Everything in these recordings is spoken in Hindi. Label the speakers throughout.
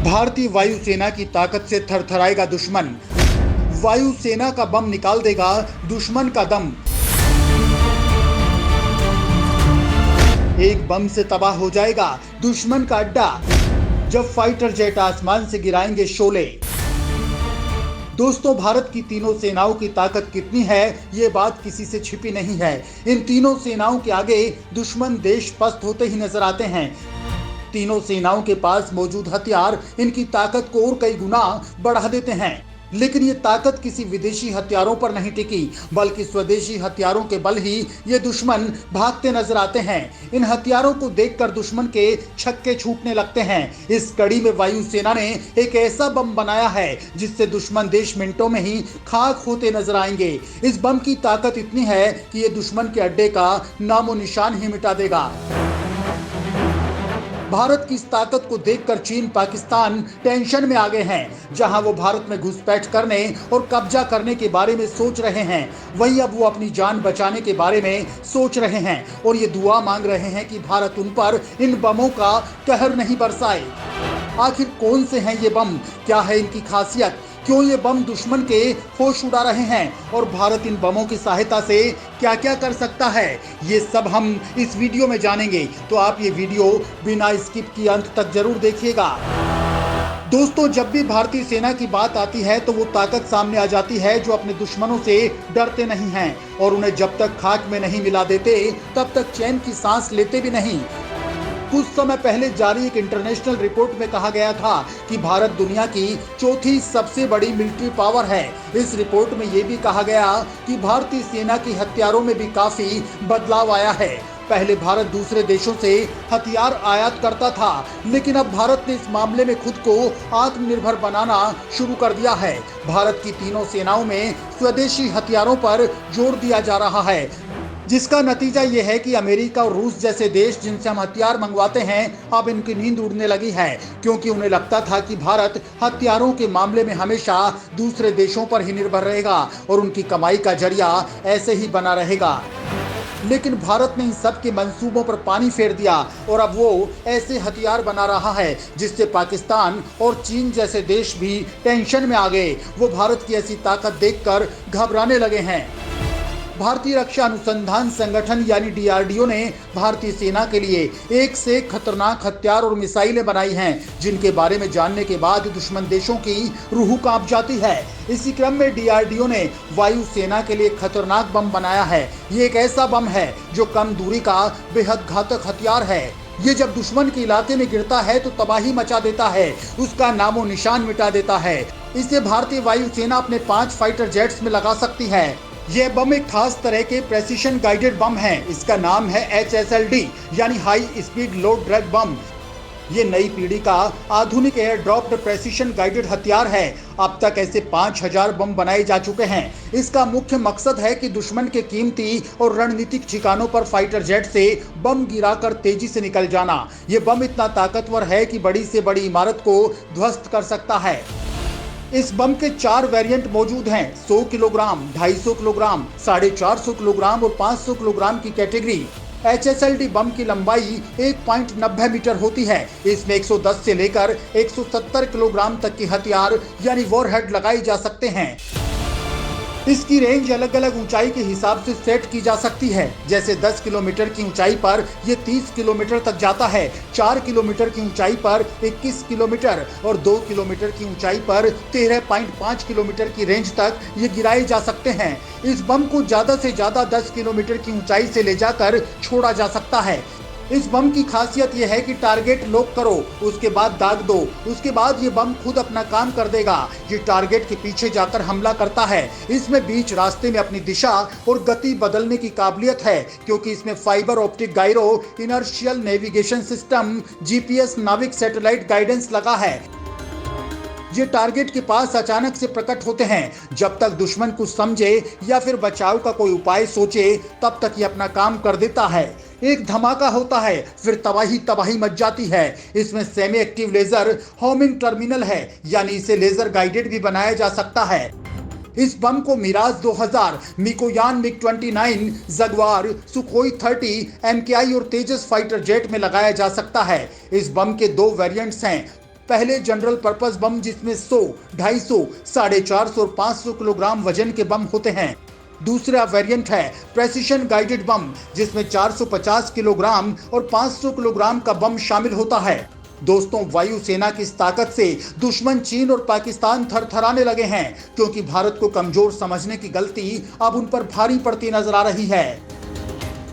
Speaker 1: भारतीय वायुसेना की ताकत से थरथराएगा दुश्मन। वायुसेना का बम निकाल देगा दुश्मन का दम। एक बम से तबाह हो जाएगा दुश्मन का अड्डा, जब फाइटर जेट आसमान से गिराएंगे शोले। दोस्तों, भारत की तीनों सेनाओं की ताकत कितनी है, ये बात किसी से छिपी नहीं है। इन तीनों सेनाओं के आगे दुश्मन देश पस्त होते ही नजर आते हैं। तीनों सेनाओं के पास मौजूद हथियार इनकी ताकत को और कई गुना बढ़ा देते हैं। लेकिन ये ताकत किसी विदेशी हथियारों पर नहीं टिकी, बल्कि स्वदेशी हथियारों के बल ही ये दुश्मन भागते नजर आते हैं। इन हथियारों को देखकर दुश्मन के छक्के छूटने लगते हैं। इस कड़ी में वायुसेना ने एक ऐसा बम बनाया है जिससे दुश्मन देश मिनटों में ही खाक होते नजर आएंगे। इस बम की ताकत इतनी है कि ये दुश्मन के अड्डे का नामो निशान ही मिटा देगा। भारत की इस ताकत को देखकर चीन, पाकिस्तान टेंशन में आ गए हैं। जहां वो भारत में घुसपैठ करने और कब्जा करने के बारे में सोच रहे हैं, वहीं अब वो अपनी जान बचाने के बारे में सोच रहे हैं और ये दुआ मांग रहे हैं कि भारत उन पर इन बमों का कहर नहीं बरसाए। आखिर कौन से हैं ये बम, क्या है इनकी खासियत, क्यों ये बम दुश्मन के होश उड़ा रहे हैं और भारत इन बमों की सहायता से क्या क्या कर सकता है, ये सब हम इस वीडियो में जानेंगे। तो आप ये वीडियो बिना स्किप किए अंत तक जरूर देखिएगा। दोस्तों, जब भी भारतीय सेना की बात आती है तो वो ताकत सामने आ जाती है जो अपने दुश्मनों से डरते नहीं हैं और उन्हें जब तक खाक में नहीं मिला देते तब तक चैन की सांस लेते भी नहीं। कुछ समय पहले जारी एक इंटरनेशनल रिपोर्ट में कहा गया था कि भारत दुनिया की चौथी सबसे बड़ी मिलिट्री पावर है। इस रिपोर्ट में यह भी कहा गया कि भारतीय सेना की हथियारों में भी काफी बदलाव आया है। पहले भारत दूसरे देशों से हथियार आयात करता था, लेकिन अब भारत ने इस मामले में खुद को आत्मनिर्भर बनाना शुरू कर दिया है। भारत की तीनों सेनाओं में स्वदेशी हथियारों पर जोर दिया जा रहा है, जिसका नतीजा ये है कि अमेरिका और रूस जैसे देश जिनसे हम हथियार मंगवाते हैं, अब इनकी नींद उड़ने लगी है, क्योंकि उन्हें लगता था कि भारत हथियारों के मामले में हमेशा दूसरे देशों पर ही निर्भर रहेगा और उनकी कमाई का जरिया ऐसे ही बना रहेगा। लेकिन भारत ने इन सब के मंसूबों पर पानी फेर दिया और अब वो ऐसे हथियार बना रहा है जिससे पाकिस्तान और चीन जैसे देश भी टेंशन में आ गए। वो भारत की ऐसी ताकत देखकर घबराने लगे हैं। भारतीय रक्षा अनुसंधान संगठन यानी DRDO ने भारतीय सेना के लिए एक से एक खतरनाक हथियार और मिसाइलें बनाई हैं, जिनके बारे में जानने के बाद दुश्मन देशों की रूह कांप जाती है। इसी क्रम में DRDO ने वायुसेना के लिए खतरनाक बम बनाया है। ये एक ऐसा बम है जो कम दूरी का बेहद घातक हथियार है। ये जब दुश्मन के इलाके में गिरता है तो तबाही मचा देता है, उसका नामो निशान मिटा देता है। इसे भारतीय वायुसेना अपने 5 फाइटर जेट्स में लगा सकती है। यह बम एक खास तरह के प्रेसिशन गाइडेड बम है। इसका नाम है HSLD यानी हाई स्पीड लोड ड्रैग बम। ये नई पीढ़ी का आधुनिक एयर ड्रॉप्ड प्रेसिशन गाइडेड हथियार है। अब तक ऐसे 5000 बम बनाए जा चुके हैं। इसका मुख्य मकसद है कि दुश्मन के कीमती और रणनीतिक ठिकानों पर फाइटर जेट से बम गिराकर तेजी से निकल जाना। ये बम इतना ताकतवर है कि बड़ी से बड़ी इमारत को ध्वस्त कर सकता है। इस बम के 4 वेरिएंट मौजूद हैं, 100 किलोग्राम, 250 किलोग्राम, 450 किलोग्राम और 500 किलोग्राम की कैटेगरी। HSLD बम की लंबाई 1.90 मीटर होती है। इसमें 110 से लेकर 170 किलोग्राम तक के हथियार यानी वॉरहेड लगाए जा सकते हैं। इसकी रेंज अलग अलग ऊंचाई के हिसाब से सेट की जा सकती है। जैसे 10 किलोमीटर की ऊंचाई पर यह 30 किलोमीटर तक जाता है, 4 किलोमीटर की ऊंचाई पर 21 किलोमीटर और 2 किलोमीटर की ऊंचाई पर 13.5 किलोमीटर की रेंज तक ये गिराए जा सकते हैं। इस बम को ज्यादा से ज्यादा 10 किलोमीटर की ऊंचाई से ले जाकर छोड़ा जा सकता है। इस बम की खासियत यह है कि टारगेट लॉक करो, उसके बाद दाग दो, उसके बाद ये बम खुद अपना काम कर देगा। ये टारगेट के पीछे जाकर हमला करता है। इसमें बीच रास्ते में अपनी दिशा और गति बदलने की काबिलियत है, क्योंकि इसमें fibre optic gyro inertial navigation system GPS नाविक सैटेलाइट गाइडेंस लगा है। ये टारगेट के पास अचानक से प्रकट होते हैं। जब तक दुश्मन कुछ समझे या फिर बचाव का कोई उपाय सोचे, तब तक ये अपना काम कर देता है। एक धमाका होता है, फिर तबाही मच जाती है। इसमें semi active laser homing terminal है, यानी इसे लेजर गाइडेड भी बनाया जा सकता है। इस बम को Mirage 2000, Mikoyan MiG-29, Jaguar, Sukhoi 30, MKI और तेजस फाइटर जेट में लगाया जा सकता है। इस बम के 2 वेरिएंट्स हैं, पहले जनरल पर्पस बम जिसमें 100, 250, 450 और 500 किलोग्राम वजन के बम होते हैं। दूसरा वेरिएंट है प्रेसिशन गाइडेड बम जिसमें 450 किलोग्राम और 500 किलोग्राम का बम शामिल होता है। दोस्तों, वायुसेना की इस ताकत से दुश्मन चीन और पाकिस्तान थरथराने लगे हैं क्योंकि भारत को कमजोर समझने की गलती अब उन पर भारी पड़ती नजर आ रही है।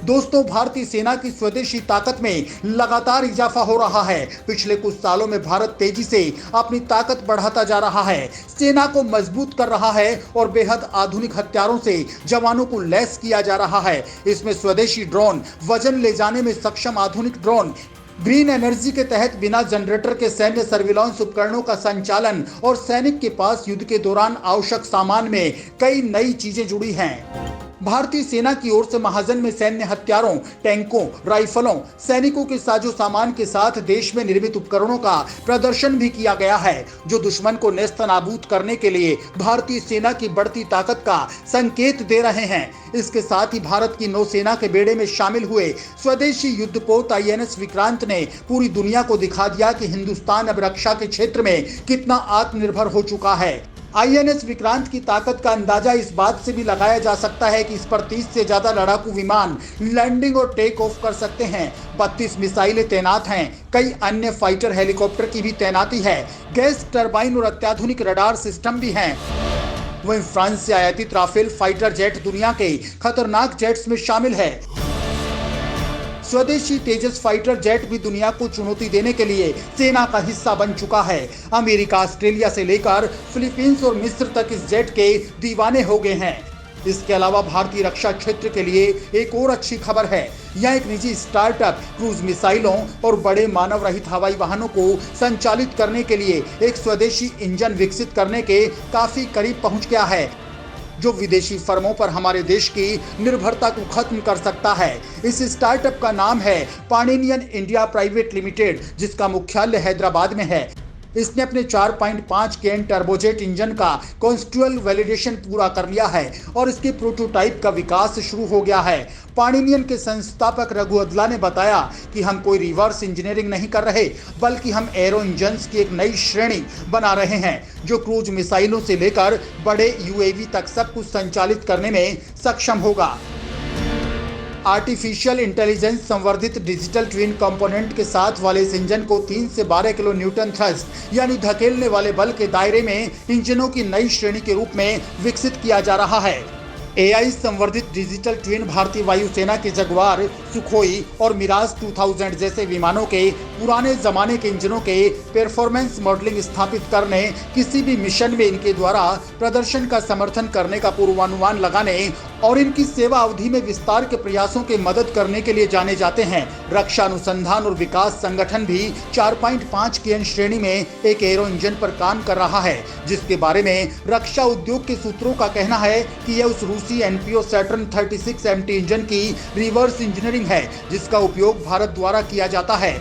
Speaker 1: दोस्तों, भारतीय सेना की स्वदेशी ताकत में लगातार इजाफा हो रहा है। पिछले कुछ सालों में भारत तेजी से अपनी ताकत बढ़ाता जा रहा है, सेना को मजबूत कर रहा है और बेहद आधुनिक हथियारों से जवानों को लैस किया जा रहा है। इसमें स्वदेशी ड्रोन, वजन ले जाने में सक्षम आधुनिक ड्रोन, ग्रीन एनर्जी के तहत बिना जनरेटर के सैन्य सर्विलांस उपकरणों का संचालन और सैनिक के पास युद्ध के दौरान आवश्यक सामान में कई नई चीजें जुड़ी हैं। भारतीय सेना की ओर से महाजन में सैन्य हथियारों, टैंकों, राइफलों, सैनिकों के साजो सामान के साथ देश में निर्मित उपकरणों का प्रदर्शन भी किया गया है, जो दुश्मन को नेस्तनाबूद करने के लिए भारतीय सेना की बढ़ती ताकत का संकेत दे रहे हैं। इसके साथ ही भारत की नौसेना के बेड़े में शामिल हुए स्वदेशी युद्धपोत INS विक्रांत ने पूरी दुनिया को दिखा दिया कि हिंदुस्तान अब रक्षा के क्षेत्र में कितना आत्मनिर्भर हो चुका है। INS विक्रांत की ताकत का अंदाजा इस बात से भी लगाया जा सकता है कि इस पर 30 से ज्यादा लड़ाकू विमान लैंडिंग और टेक ऑफ कर सकते हैं। 32 मिसाइलें तैनात हैं, कई अन्य फाइटर हेलीकॉप्टर की भी तैनाती है, गैस टरबाइन और अत्याधुनिक रडार सिस्टम भी हैं। वहीं फ्रांस से आयातित राफेल फाइटर जेट दुनिया के खतरनाक जेट्स में शामिल है। स्वदेशी तेजस फाइटर जेट भी दुनिया को चुनौती देने के लिए सेना का हिस्सा बन चुका है। अमेरिका, ऑस्ट्रेलिया से लेकर फिलीपींस और मिस्र तक इस जेट के दीवाने हो गए हैं। इसके अलावा भारतीय रक्षा क्षेत्र के लिए एक और अच्छी खबर है। यह एक निजी स्टार्टअप क्रूज मिसाइलों और बड़े मानव रहित हवाई वाहनों को संचालित करने के लिए एक स्वदेशी इंजन विकसित करने के काफी करीब पहुंच गया है, जो विदेशी फर्मों पर हमारे देश की निर्भरता को खत्म कर सकता है। इस स्टार्टअप का नाम है पाणिनियन इंडिया प्राइवेट लिमिटेड, जिसका मुख्यालय हैदराबाद में है। इसने अपने 4.5 केन टर्बोजेट इंजन का कॉन्स्ट्रुअल वैलिडेशन पूरा कर लिया है और इसके प्रोटोटाइप का विकास शुरू हो गया है। पाणिनियन के संस्थापक रघु अदला ने बताया कि हम कोई रिवर्स इंजीनियरिंग नहीं कर रहे, बल्कि हम एरो इंजन्स की एक नई श्रेणी बना रहे हैं, जो क्रूज मिसाइलों से लेकर बड़े UAV तक सब कुछ संचालित करने में सक्षम होगा। आर्टिफिशियल इंटेलिजेंस संवर्धित डिजिटल ट्विन कंपोनेंट के साथ वाले इस इंजन को 3 से 12 किलो न्यूटन थ्रस्ट यानी धकेलने वाले बल के दायरे में इंजनों की नई श्रेणी के रूप में विकसित किया जा रहा है। AI संवर्धित डिजिटल ट्विन भारतीय वायुसेना के जगुआर, सुखोई और मिराज 2000 जैसे विमानों के पुराने जमाने के इंजनों के परफॉर्मेंस मॉडलिंग स्थापित करने, किसी भी मिशन में इनके द्वारा प्रदर्शन का समर्थन करने का पूर्वानुमान लगाने और इनकी सेवा अवधि में विस्तार के प्रयासों की मदद करने के लिए जाने जाते हैं। रक्षा अनुसंधान और विकास संगठन भी 4.5 केन श्रेणी में एक एरो इंजन पर काम कर रहा है, जिसके बारे में रक्षा उद्योग के सूत्रों का कहना है कि यह उस रूसी NPO सैटर्न 36 MT इंजन की रिवर्स इंजीनियरिंग है, जिसका उपयोग भारत द्वारा किया जाता है।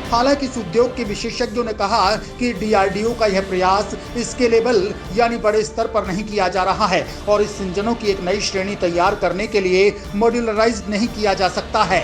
Speaker 1: हालांकि इस उद्योग के विशेषज्ञों ने कहा कि DRDO का यह प्रयास स्केलेबल यानी बड़े स्तर पर नहीं किया जा रहा है और इस इंजनों की एक नई श्रेणी तैयार करने के लिए मॉड्यूलराइज्ड नहीं किया जा सकता है।